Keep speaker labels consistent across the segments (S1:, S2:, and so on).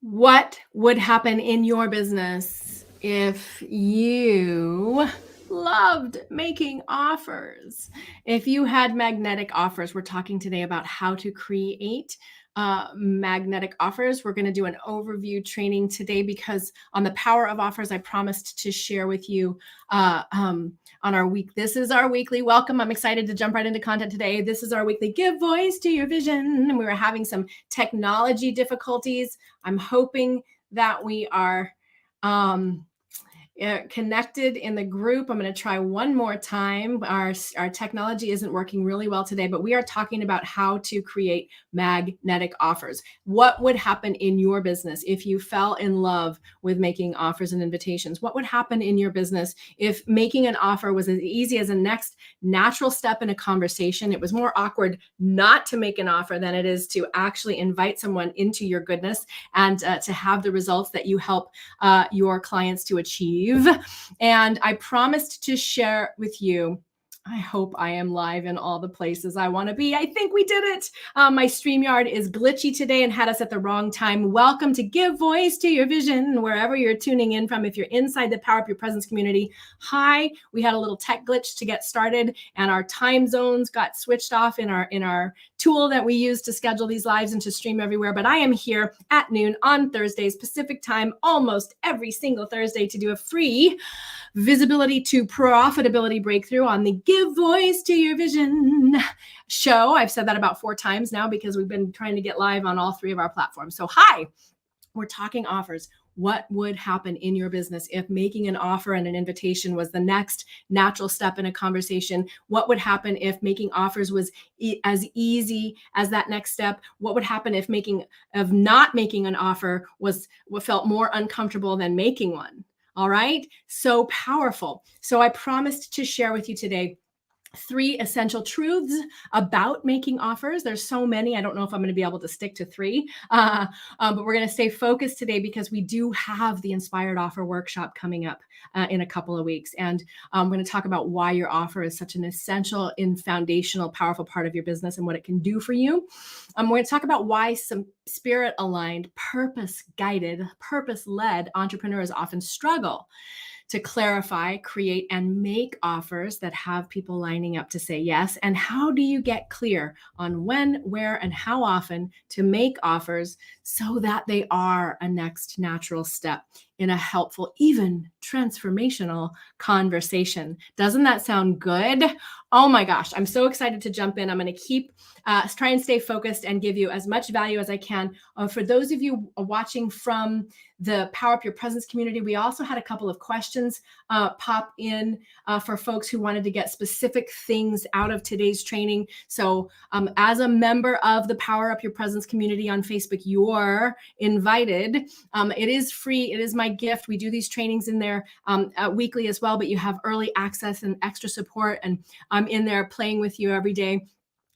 S1: What would happen in your business if you loved making offers? If you had magnetic offers, we're talking today about how to create magnetic offers. We're going to do an overview training today because on the power of offers, I promised to share with you on our week. This is our weekly welcome. I'm excited to jump right into content today. This is our weekly give voice to your vision. And we were having some technology difficulties. I'm hoping that we are connected in the group. I'm going to try one more time. Our technology isn't working really well today, but we are talking about how to create magnetic offers. What would happen in your business if you fell in love with making offers and invitations? What would happen in your business if making an offer was as easy as a next natural step in a conversation? It was more awkward not to make an offer than it is to actually invite someone into your goodness and to have the results that you help your clients to achieve. And I promised to share with you. I hope I am live in all the places I want to be. I think we did it. My StreamYard is glitchy today and had us at the wrong time. Welcome to Give Voice to Your Vision, wherever you're tuning in from. If you're inside the Power Up Your Presence community, hi. We had a little tech glitch to get started, and our time zones got switched off in our tool that we use to schedule these lives and to stream everywhere. But I am here at noon on Thursdays, Pacific time, almost every single Thursday to do a free visibility to profitability breakthrough on the Give Voice to Your Vision show. I've said that about 4 times now because we've been trying to get live on all 3 of our platforms. So hi, we're talking offers. What would happen in your business if making an offer and an invitation was the next natural step in a conversation? What would happen if making offers was as easy as that next step? What would happen if not making an offer was what felt more uncomfortable than making one? All right. So powerful. So I promised to share with you today 3 essential truths about making offers. There's so many. I don't know if I'm going to be able to stick to 3, but we're going to stay focused today because we do have the Inspired Offer Workshop coming up in a couple of weeks. And I'm going to talk about why your offer is such an essential and foundational, powerful part of your business and what it can do for you. We're going to talk about why some spirit-aligned, purpose-guided, purpose-led entrepreneurs often struggle to clarify, create, and make offers that have people lining up to say yes? And how do you get clear on when, where, and how often to make offers so that they are a next natural step in a helpful, even transformational conversation? Doesn't that sound good? Oh my gosh, I'm so excited to jump in. I'm going to keep try and stay focused and give you as much value as I can. For those of you watching from the Power Up Your Presence community, we also had a couple of questions pop in for folks who wanted to get specific things out of today's training. So as a member of the Power Up Your Presence community on Facebook, you're invited. It is free. It is my gift. We do these trainings in there weekly as well, but you have early access and extra support, and I'm in there playing with you every day.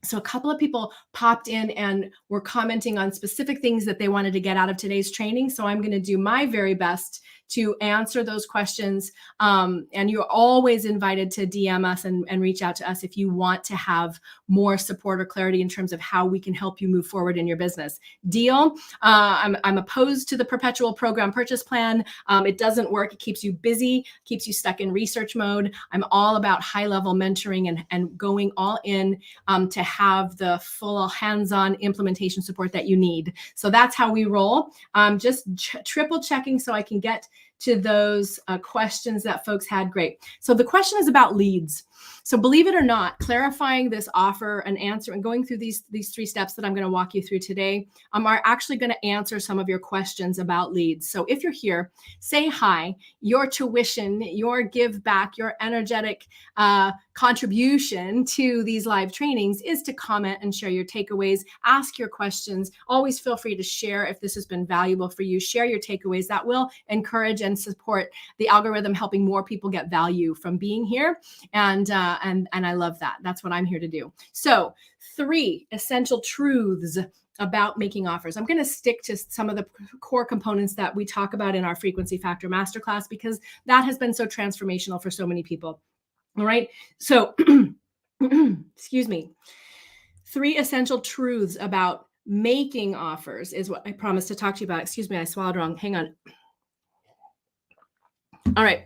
S1: So a couple of people popped in and were commenting on specific things that they wanted to get out of today's training. So I'm going to do my very best to answer those questions. And you're always invited to DM us and reach out to us if you want to have more support or clarity in terms of how we can help you move forward in your business. Deal? I'm opposed to the perpetual program purchase plan. It doesn't work. It keeps you busy, keeps you stuck in research mode. I'm all about high-level mentoring and going all in to have the full hands-on implementation support that you need. So that's how we roll. Just triple checking so I can get to those questions that folks had. Great. So the question is about leads. So believe it or not, clarifying this offer and answer and going through these 3 steps that I'm going to walk you through today are actually going to answer some of your questions about leads. So if you're here, say hi. Your tuition, your give back, your energetic contribution to these live trainings is to comment and share your takeaways, ask your questions. Always feel free to share if this has been valuable for you. Share your takeaways. That will encourage and support the algorithm, helping more people get value from being here. And I love that. That's what I'm here to do. So 3 essential truths about making offers. I'm going to stick to some of the core components that we talk about in our Frequency Factor Masterclass because that has been so transformational for so many people. All right. So, excuse me. 3 essential truths about making offers is what I promised to talk to you about. Excuse me, I swallowed wrong. Hang on. All right.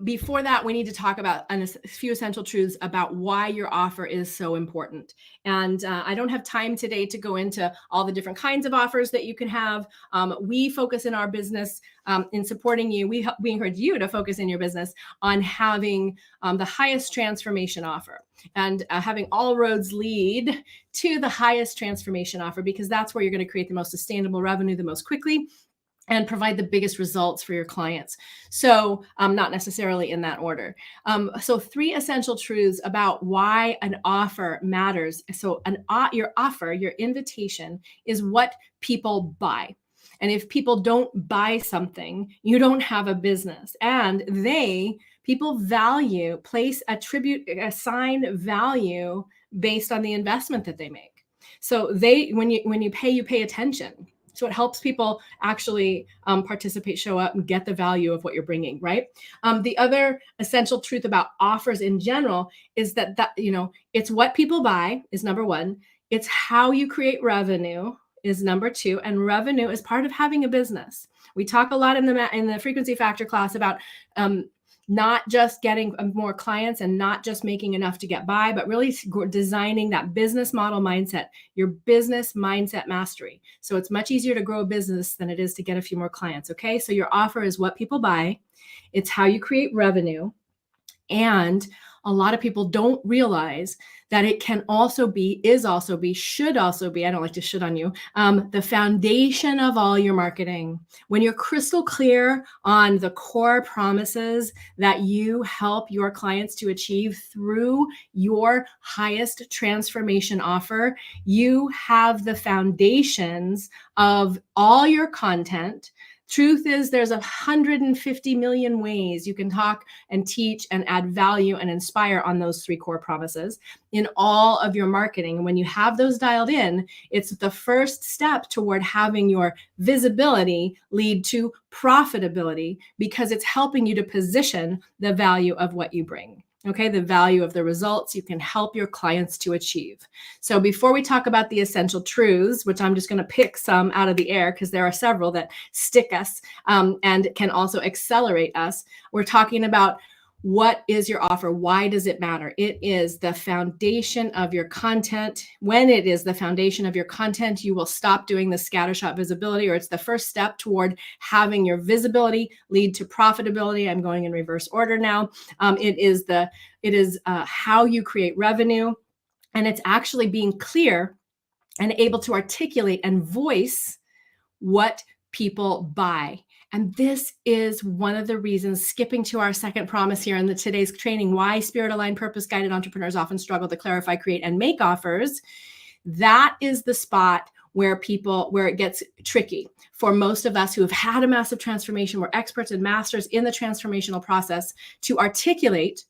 S1: Before that, we need to talk about a few essential truths about why your offer is so important. And I don't have time today to go into all the different kinds of offers that you can have. We focus in our business in supporting you. We encourage you to focus in your business on having the highest transformation offer and having all roads lead to the highest transformation offer, because that's where you're going to create the most sustainable revenue the most quickly and provide the biggest results for your clients. So not necessarily in that order. So 3 essential truths about why an offer matters. So your offer, your invitation is what people buy. And if people don't buy something, you don't have a business. And people value, assign value based on the investment that they make. So when you pay attention. So it helps people actually participate, show up, and get the value of what you're bringing, right? The other essential truth about offers in general is that it's what people buy is number 1. It's how you create revenue is number 2, and revenue is part of having a business. We talk a lot in the frequency factor class about not just getting more clients and not just making enough to get by, but really designing that business model mindset, your business mindset mastery. So it's much easier to grow a business than it is to get a few more clients. Okay. So your offer is what people buy. It's how you create revenue. And a lot of people don't realize that it should also be, I don't like to shit on you, the foundation of all your marketing. When you're crystal clear on the core promises that you help your clients to achieve through your highest transformation offer, you have the foundations of all your content. Truth is, there's 150 million ways you can talk and teach and add value and inspire on those 3 core promises in all of your marketing. And when you have those dialed in, it's the first step toward having your visibility lead to profitability, because it's helping you to position the value of what you bring. Okay, the value of the results you can help your clients to achieve. So before we talk about the essential truths, which I'm just going to pick some out of the air because there are several that stick us and can also accelerate us, we're talking about what is your offer? Why does it matter? It is the foundation of your content. When it is the foundation of your content, you will stop doing the scattershot visibility, or it's the first step toward having your visibility lead to profitability. I'm going in reverse order now. It is how you create revenue, and it's actually being clear and able to articulate and voice what people buy. And this is one of the reasons, skipping to our second promise here in today's training, why spirit-aligned, purpose-guided entrepreneurs often struggle to clarify, create, and make offers. That is the spot where it gets tricky for most of us who have had a massive transformation. We're experts and masters in the transformational process to articulate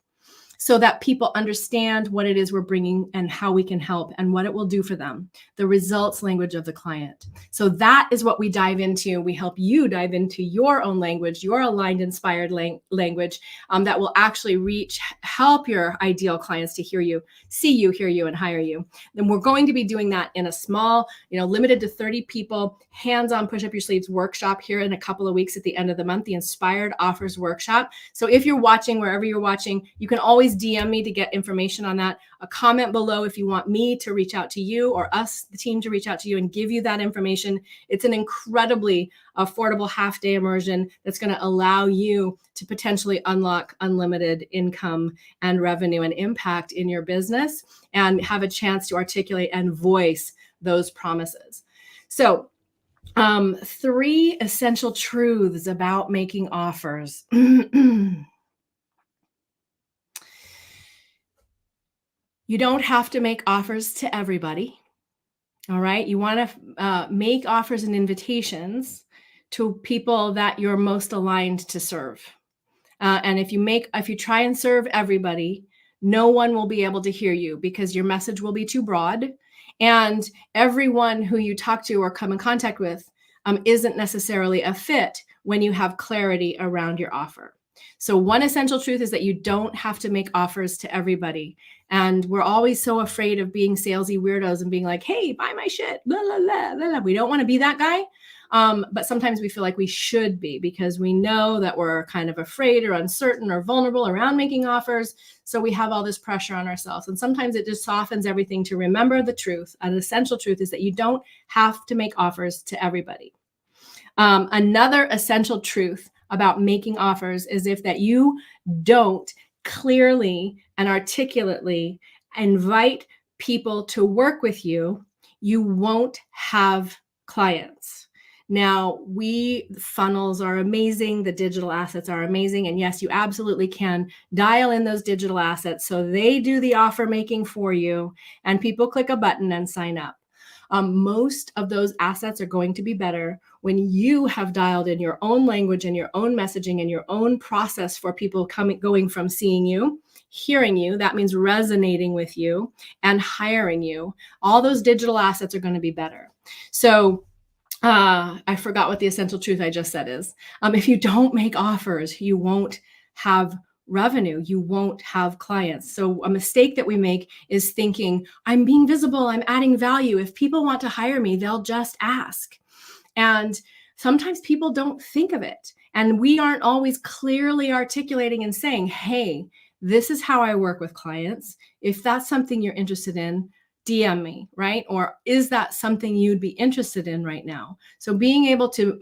S1: so that people understand what it is we're bringing and how we can help and what it will do for them, the results language of the client. So that is what we dive into. We help you dive into your own language, your aligned, inspired language that will actually help your ideal clients to hear you, see you, hear you, and hire you. Then we're going to be doing that in a small, limited to 30 people, hands-on push up your sleeves workshop here in a couple of weeks at the end of the month, the Inspired Offers Workshop. So if you're watching, wherever you're watching, you can always DM me to get information on that. A comment below if you want me to reach out to you or us, the team, to reach out to you and give you that information. It's an incredibly affordable half-day immersion that's going to allow you to potentially unlock unlimited income and revenue and impact in your business and have a chance to articulate and voice those promises. So 3 essential truths about making offers. You don't have to make offers to everybody. All right. You want to make offers and invitations to people that you're most aligned to serve. And if you try and serve everybody, no one will be able to hear you because your message will be too broad. And everyone who you talk to or come in contact with isn't necessarily a fit when you have clarity around your offer. So one essential truth is that you don't have to make offers to everybody. And we're always so afraid of being salesy weirdos and being like, hey, buy my shit, blah, blah, blah, blah. We don't want to be that guy. But sometimes we feel like we should be, because we know that we're kind of afraid or uncertain or vulnerable around making offers. So we have all this pressure on ourselves. And sometimes it just softens everything to remember the truth. An essential truth is that you don't have to make offers to everybody. Another essential truth about making offers is that you don't clearly and articulately invite people to work with you, you won't have clients. Now, funnels are amazing. The digital assets are amazing. And yes, you absolutely can dial in those digital assets so they do the offer making for you and people click a button and sign up. Most of those assets are going to be better when you have dialed in your own language and your own messaging and your own process for people going from seeing you, hearing you, that means resonating with you, and hiring you. All those digital assets are going to be better. So I forgot what the essential truth I just said is. If you don't make offers, you won't have revenue, you won't have clients. So a mistake that we make is thinking, I'm being visible, I'm adding value. If people want to hire me, they'll just ask. And sometimes people don't think of it. And we aren't always clearly articulating and saying, hey, this is how I work with clients. If that's something you're interested in, DM me, right? Or is that something you'd be interested in right now? So being able to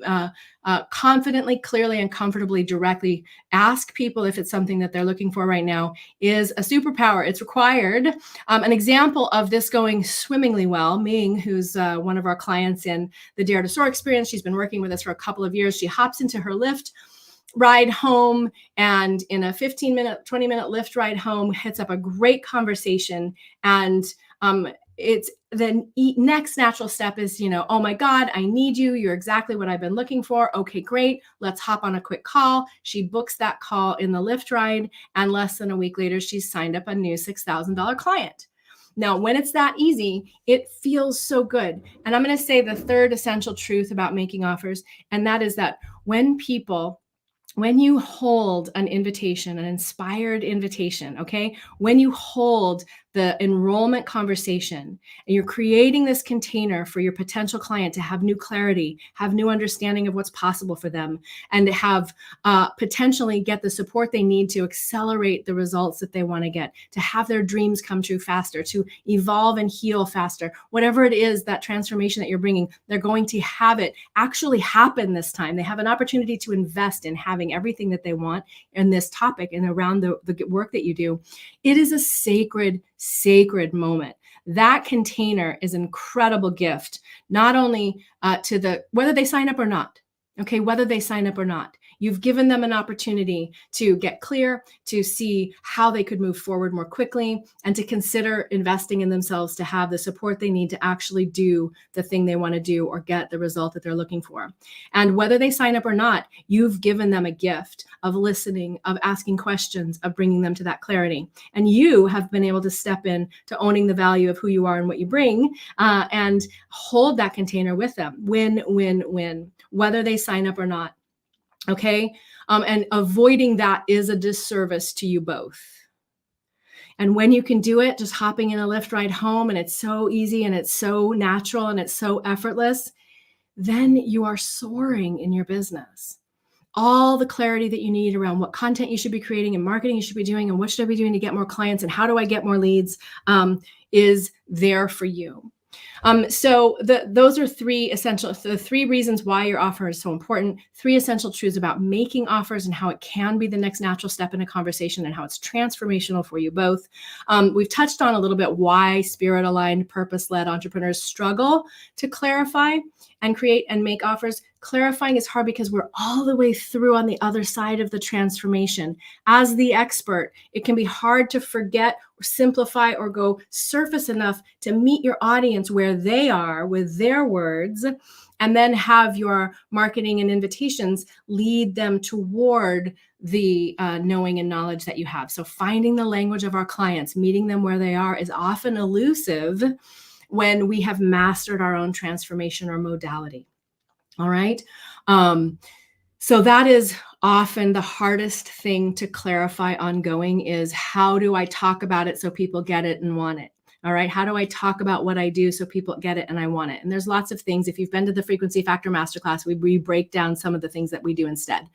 S1: confidently, clearly, and comfortably directly ask people if it's something that they're looking for right now is a superpower. It's required. An example of this going swimmingly well, Ming, who's one of our clients in the Dare to Soar experience, she's been working with us for a couple of years. She hops into her Lyft ride home, and in a 15-minute, 20-minute Lyft ride home, hits up a great conversation. And it's the next natural step is, oh my God, I need you. You're exactly what I've been looking for. Okay, great. Let's hop on a quick call. She books that call in the Lyft ride. And less than a week later, she's signed up a new $6,000 client. Now, when it's that easy, it feels so good. And I'm going to say the third essential truth about making offers, and that is that when you hold an invitation, an inspired invitation, okay, when you hold the enrollment conversation and you're creating this container for your potential client to have new clarity, have new understanding of what's possible for them, and to have potentially get the support they need to accelerate the results that they want to get, to have their dreams come true faster, to evolve and heal faster, whatever it is, that transformation that you're bringing, they're going to have it actually happen this time. They have an opportunity to invest in having everything that they want in this topic and around the work that you do. It is a sacred moment. That container is an incredible gift, not only whether they sign up or not. Okay, whether they sign up or not. You've given them an opportunity to get clear, to see how they could move forward more quickly, and to consider investing in themselves to have the support they need to actually do the thing they want to do or get the result that they're looking for. And whether they sign up or not, you've given them a gift of listening, of asking questions, of bringing them to that clarity. And you have been able to step in to owning the value of who you are and what you bring, and hold that container with them. Win, win, win, whether they sign up or not. Okay. And avoiding that is a disservice to you both. And when you can do it, just hopping in a Lyft ride home, and it's so easy and it's so natural and it's so effortless, then you are soaring in your business. All the clarity that you need around what content you should be creating and marketing you should be doing and what should I be doing to get more clients and how do I get more leads is there for you. So those are the three reasons why your offer is so important, 3 essential truths about making offers and how it can be the next natural step in a conversation and how it's transformational for you both. We've touched on a little bit why spirit-aligned, purpose-led entrepreneurs struggle to clarify and create and make offers. Clarifying is hard because we're all the way through on the other side of the transformation. As the expert, it can be hard to forget or simplify or go surface enough to meet your audience where they are with their words, and then have your marketing and invitations lead them toward the knowing and knowledge that you have. So finding the language of our clients, meeting them where they are, is often elusive when we have mastered our own transformation or modality. All right. So that is often the hardest thing to clarify ongoing is how do I talk about it so people get it and want it? All right. How do I talk about what I do so people get it and I want it? And there's lots of things. If you've been to the Frequency Factor Masterclass, we break down some of the things that we do instead.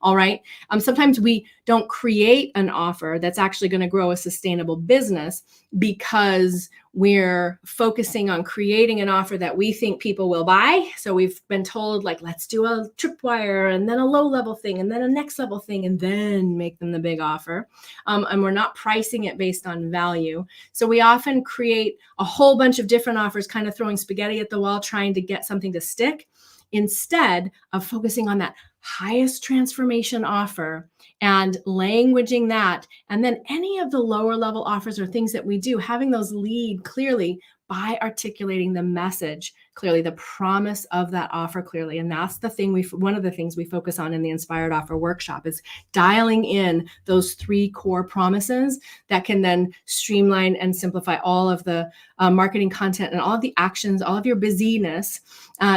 S1: All right. Sometimes we don't create an offer that's actually going to grow a sustainable business because we're focusing on creating an offer that we think people will buy. So we've been told, like, let's do a tripwire and then a low level thing and then a next level thing and then make them the big offer. And we're not pricing it based on value. So we often create a whole bunch of different offers, kind of throwing spaghetti at the wall, trying to get something to stick, instead of focusing on that highest transformation offer and languaging that. And then any of the lower level offers or things that we do, having those lead clearly by articulating the message clearly, the promise of that offer clearly. And that's the thing one of the things we focus on in the Inspired Offer Workshop is dialing in those 3 core promises that can then streamline and simplify all of the marketing content and all of the actions, all of your busyness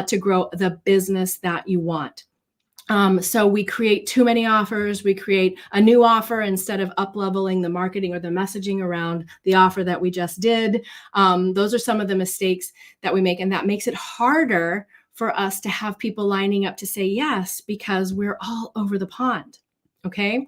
S1: to grow the business that you want. So we create too many offers. We create a new offer instead of up-leveling the marketing or the messaging around the offer that we just did. Those are some of the mistakes that we make, and that makes it harder for us to have people lining up to say yes because we're all over the pond. Okay.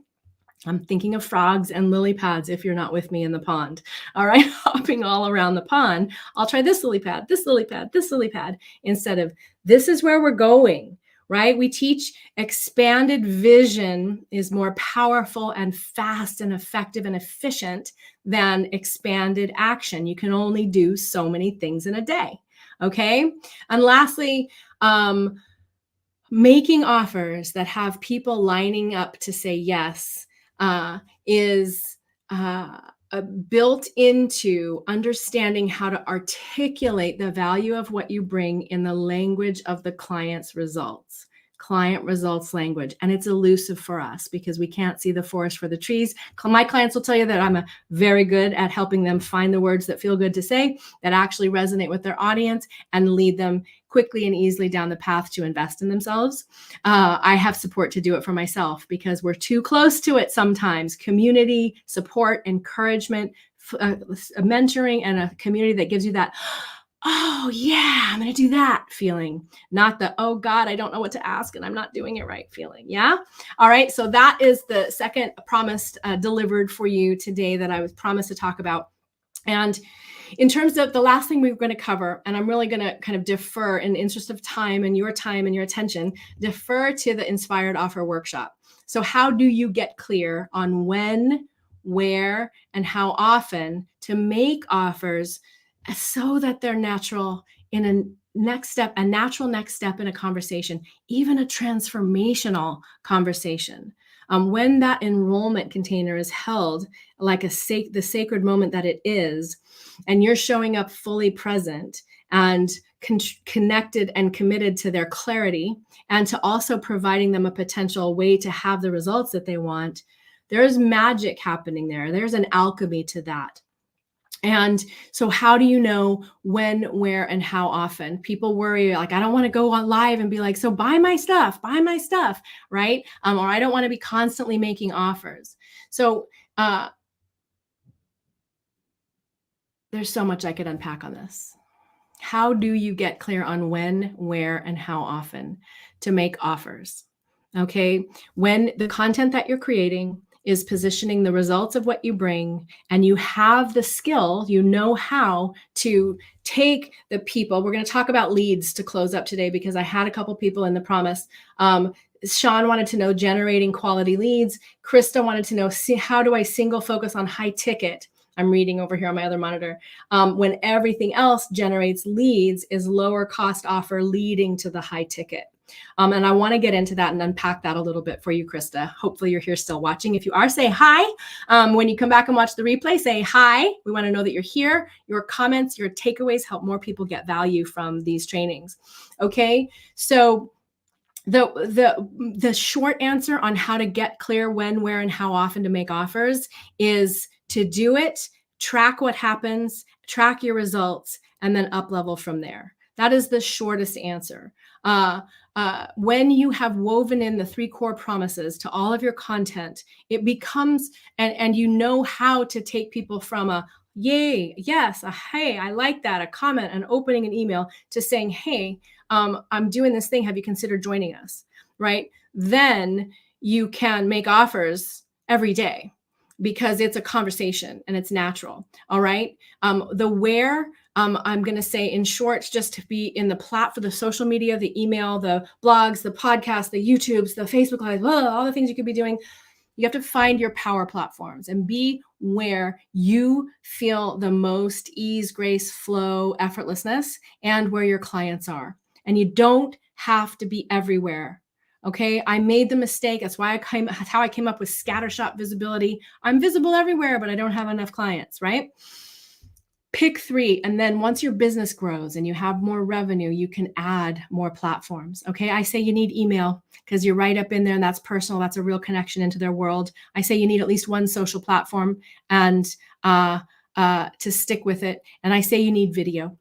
S1: I'm thinking of frogs and lily pads if you're not with me in the pond. All right, hopping all around the pond. I'll try this lily pad, this lily pad, this lily pad, instead of this is where we're going, right? We teach expanded vision is more powerful and fast and effective and efficient than expanded action. You can only do so many things in a day, okay? And lastly, making offers that have people lining up to say yes is built into understanding how to articulate the value of what you bring in the language of the client's results. Client results language. And it's elusive for us because we can't see the forest for the trees. My clients will tell you that I'm very good at helping them find the words that feel good to say, that actually resonate with their audience and lead them quickly and easily down the path to invest in themselves. I have support to do it for myself because we're too close to it sometimes. Community, support, encouragement, mentoring, and a community that gives you that, oh yeah, I'm going to do that feeling, not the, oh God, I don't know what to ask and I'm not doing it right feeling. Yeah. All right. So that is the second promised delivered for you today that I was promised to talk about. And in terms of the last thing we're going to cover, and I'm really going to kind of defer in the interest of time and your attention, defer to the Inspired Offer Workshop. So how do you get clear on when, where, and how often to make offers so that they're natural in a natural next step in a conversation, even a transformational conversation? When that enrollment container is held like the sacred moment that it is, and you're showing up fully present and connected and committed to their clarity, and to also providing them a potential way to have the results that they want, there's magic happening there. There's an alchemy to that. And so how do you know when, where, and how often? People worry, like, I don't want to go on live and be like, so buy my stuff, right? Or I don't want to be constantly making offers. So there's so much I could unpack on this. How do you get clear on when, where, and how often to make offers? Okay, when the content that you're creating is positioning the results of what you bring, and you have the skill, you know how to take the people. We're going to talk about leads to close up today because I had a couple people in the promise. Sean wanted to know generating quality leads. Krista wanted to know, how do I single focus on high ticket? I'm reading over here on my other monitor. When everything else generates leads is lower cost offer leading to the high ticket. And I want to get into that and unpack that a little bit for you, Krista. Hopefully you're here still watching. If you are, say hi. When you come back and watch the replay, say hi. We want to know that you're here. Your comments, your takeaways help more people get value from these trainings. Okay, so the short answer on how to get clear when, where, and how often to make offers is to do it, track what happens, track your results, and then up level from there. That is the shortest answer. when you have woven in the 3 core promises to all of your content, it becomes, and you know how to take people from a yay, yes, a hey, I like that, a comment, an opening an email, to saying, hey, I'm doing this thing. Have you considered joining us? Right? Then you can make offers every day because it's a conversation and it's natural. All right. The where, I'm going to say in short, just to be in the for the social media, the email, the blogs, the podcasts, the YouTubes, the Facebook Live, all the things you could be doing. You have to find your power platforms and be where you feel the most ease, grace, flow, effortlessness, and where your clients are. And you don't have to be everywhere. Okay. I made the mistake. That's how I came up with scattershot visibility. I'm visible everywhere, but I don't have enough clients, right? Pick 3. And then once your business grows and you have more revenue, you can add more platforms. Okay. I say you need email because you're right up in there and that's personal. That's a real connection into their world. I say you need at least one social platform and to stick with it. And I say you need video,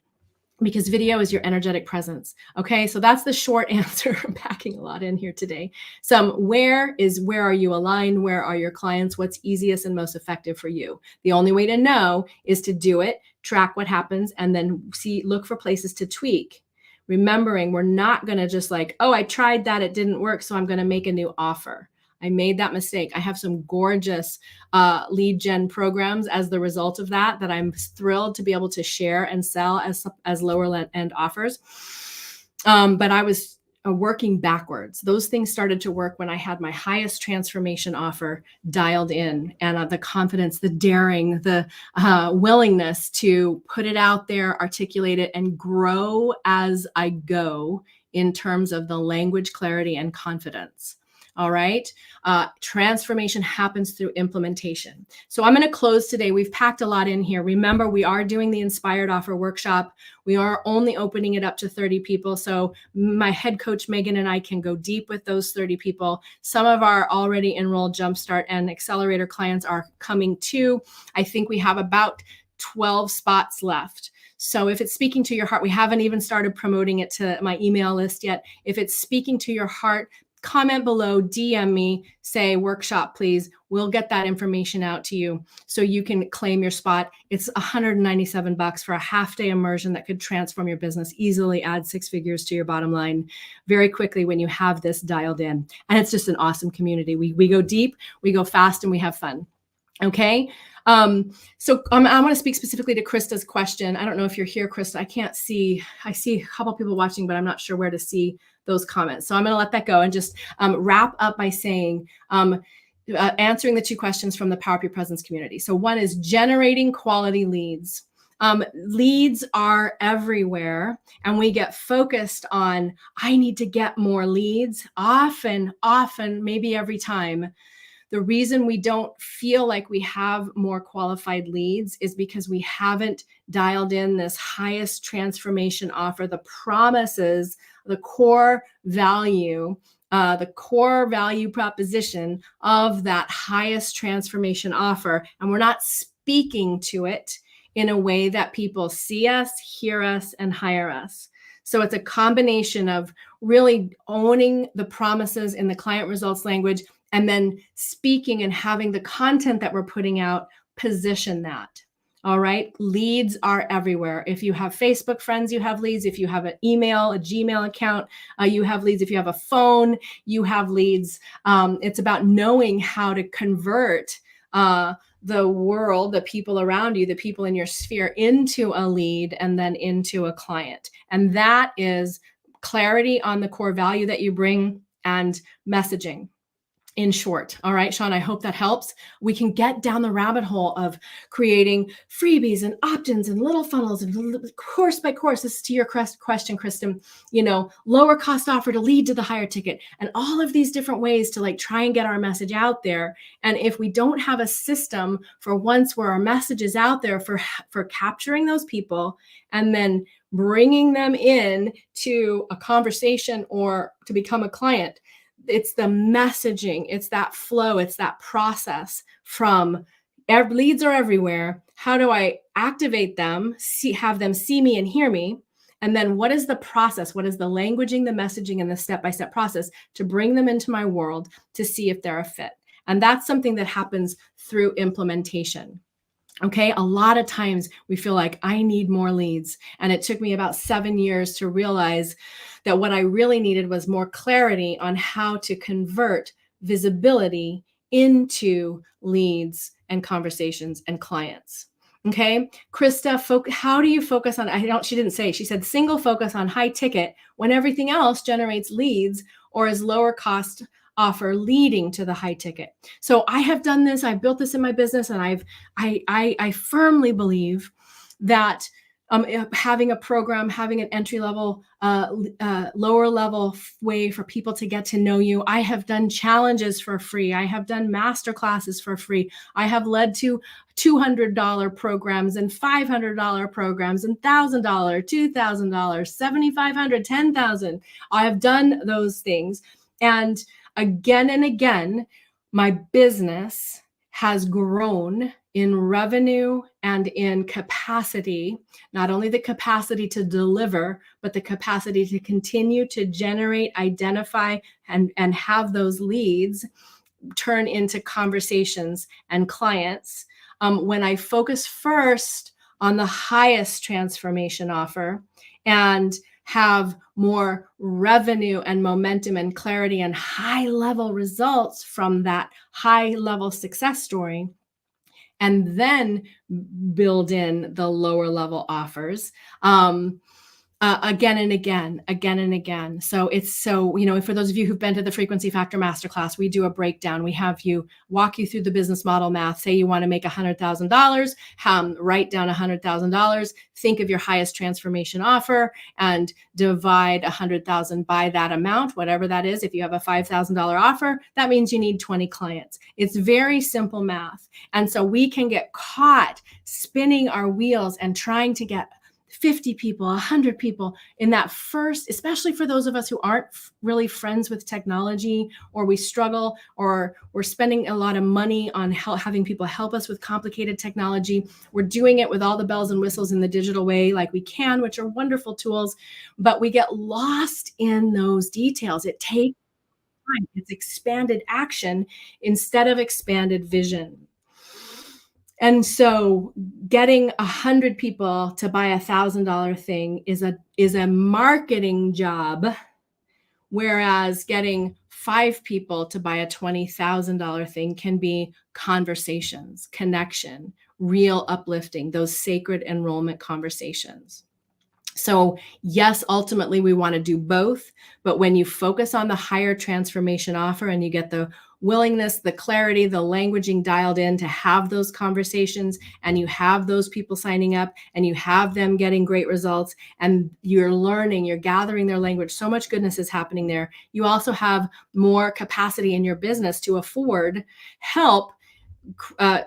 S1: because video is your energetic presence. Okay, so that's the short answer. I'm packing a lot in here today. Where are you aligned? Where are your clients? What's easiest and most effective for you? The only way to know is to do it, track what happens, and then look for places to tweak. Remembering we're not going to just like, oh, I tried that, it didn't work, so I'm going to make a new offer. I made that mistake. I have some gorgeous lead gen programs as the result of that I'm thrilled to be able to share and sell as lower end offers. But I was working backwards. Those things started to work when I had my highest transformation offer dialed in, and the confidence, the daring, the willingness to put it out there, articulate it, and grow as I go in terms of the language, clarity, and confidence. All right. Transformation happens through implementation. So I'm going to close today. We've packed a lot in here. Remember, we are doing the Inspired Offer Workshop. We are only opening it up to 30 people. So my head coach, Megan, and I can go deep with those 30 people. Some of our already enrolled Jumpstart and Accelerator clients are coming too. I think we have about 12 spots left. So if it's speaking to your heart, we haven't even started promoting it to my email list yet. If it's speaking to your heart, comment below, DM me, say workshop, please. We'll get that information out to you so you can claim your spot. It's $197 for a half-day immersion that could transform your business, easily add 6 figures to your bottom line very quickly when you have this dialed in. And it's just an awesome community. We go deep, we go fast, and we have fun. Okay. So I want to speak specifically to Krista's question. I don't know if you're here, Krista. I can't see. I see a couple people watching, but I'm not sure where to see those comments. So I'm going to let that go and just wrap up by saying, answering the 2 questions from the Power Up Your Presence community. So one is generating quality leads. Leads are everywhere, and we get focused on, I need to get more leads often, maybe every time. The reason we don't feel like we have more qualified leads is because we haven't dialed in this highest transformation offer, the promises, the core value proposition of that highest transformation offer. And we're not speaking to it in a way that people see us, hear us, and hire us. So it's a combination of really owning the promises in the client results language, and then speaking and having the content that we're putting out position that. All right. Leads are everywhere. If you have Facebook friends, you have leads. If you have an email, a Gmail account, you have leads. If you have a phone, you have leads. It's about knowing how to convert the world, the people around you, the people in your sphere into a lead and then into a client. And that is clarity on the core value that you bring and messaging. In short. All right, Sean, I hope that helps. We can get down the rabbit hole of creating freebies and opt-ins and little funnels and course by course. This is to your question, Kristen, lower cost offer to lead to the higher ticket, and all of these different ways to try and get our message out there. And if we don't have a system for once where our message is out there for capturing those people and then bringing them in to a conversation or to become a client, it's the messaging, it's that flow, it's that process from leads are everywhere. How do I activate them, have them see me and hear me, And then what is the process? What is the languaging, the messaging, and the step-by-step process to bring them into my world to see if they're a fit? And that's something that happens through implementation. Okay, a lot of times we feel like I need more leads. And it took me about 7 years to realize that what I really needed was more clarity on how to convert visibility into leads and conversations and clients. Okay, Krista, how do you focus on? She didn't say, she said single focus on high ticket when everything else generates leads or is lower cost offer leading to the high ticket. So I have done this, I've built this in my business, and I firmly believe that having a program, having an entry level, lower level way for people to get to know you. I have done challenges for free. I have done master classes for free. I have led to $200 programs and $500 programs and $1,000, $2,000, $7,500, $10,000. I have done those things. And again and again, my business has grown in revenue and in capacity, not only the capacity to deliver, but the capacity to continue to generate, identify, and have those leads turn into conversations and clients. When I focus first on the highest transformation offer and have more revenue and momentum and clarity and high level results from that high level success story, and then build in the lower level offers, again and again. So for those of you who've been to the Frequency Factor Masterclass, we do a breakdown. We have you walk you through the business model math. Say you want to make $100,000, write down $100,000, think of your highest transformation offer and divide 100,000 by that amount, whatever that is. If you have a $5,000 offer, that means you need 20 clients. It's very simple math. And so we can get caught spinning our wheels and trying to get 50 people, 100 people in that first, especially for those of us who aren't really friends with technology, or we struggle, or we're spending a lot of money on having people help us with complicated technology. We're doing it with all the bells and whistles in the digital way like we can, which are wonderful tools, but we get lost in those details. It takes time. It's expanded action instead of expanded vision. And so getting 100 people to buy $1,000 thing is a marketing job, whereas getting 5 people to buy a $20,000 thing can be conversations, connection, real uplifting, those sacred enrollment conversations. So yes, ultimately we want to do both, but when you focus on the higher transformation offer and you get the willingness, the clarity, the languaging dialed in to have those conversations, and you have those people signing up and you have them getting great results, and you're learning, you're gathering their language, so much goodness is happening there. You also have more capacity in your business to afford help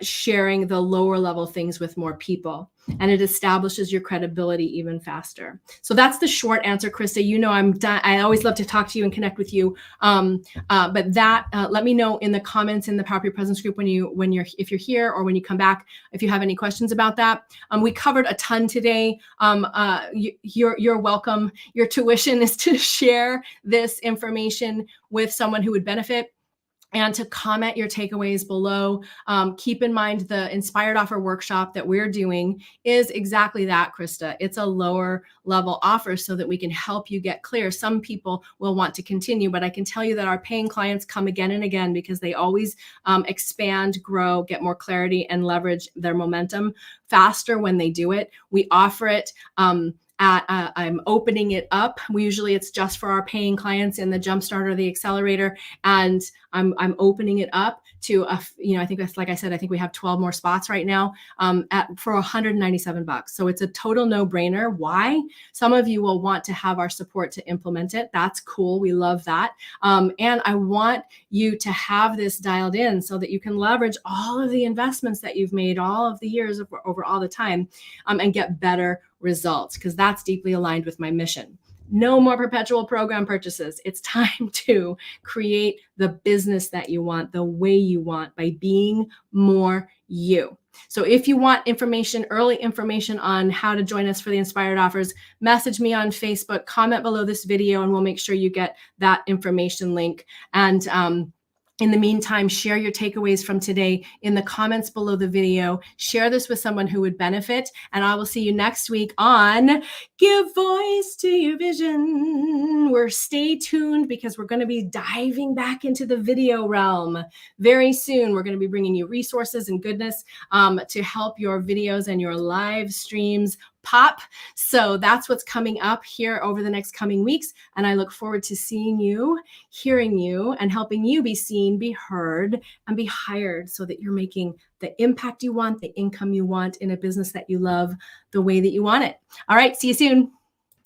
S1: sharing the lower level things with more people, and it establishes your credibility even faster. So that's the short answer, Krista. You know, I always love to talk to you and connect with you. But let me know in the comments in the Power Up Your Presence group if you're here or when you come back, if you have any questions about that. We covered a ton today. You're welcome. Your tuition is to share this information with someone who would benefit, and to comment your takeaways below. Keep in mind the Inspired Offer workshop that we're doing is exactly that, Krista. It's a lower level offer so that we can help you get clear. Some people will want to continue, but I can tell you that our paying clients come again and again because they always expand, grow, get more clarity, and leverage their momentum faster when they do it. We offer it I'm opening it up. Usually it's just for our paying clients in the Jumpstart or the Accelerator, and I'm opening it up to I think that's, like I said, I think we have 12 more spots right now for $197. So it's a total no-brainer. Why? Some of you will want to have our support to implement it. That's cool. We love that. And I want you to have this dialed in so that you can leverage all of the investments that you've made all of the years over all the time and get better results, because that's deeply aligned with my mission. No more perpetual program purchases. It's time to create the business that you want, the way you want, by being more you. So if you want information, early information on how to join us for the Inspired Offers, message me on Facebook, comment below this video, and we'll make sure you get that information link. And in the meantime, share your takeaways from today in the comments below the video. Share this with someone who would benefit. And I will see you next week on Give Voice to Your Vision. Stay tuned because we're going to be diving back into the video realm very soon. We're going to be bringing you resources and goodness to help your videos and your live streams pop. So that's what's coming up here over the next coming weeks. And I look forward to seeing you, hearing you, and helping you be seen, be heard, and be hired so that you're making the impact you want, the income you want in a business that you love the way that you want it. All right, see you soon.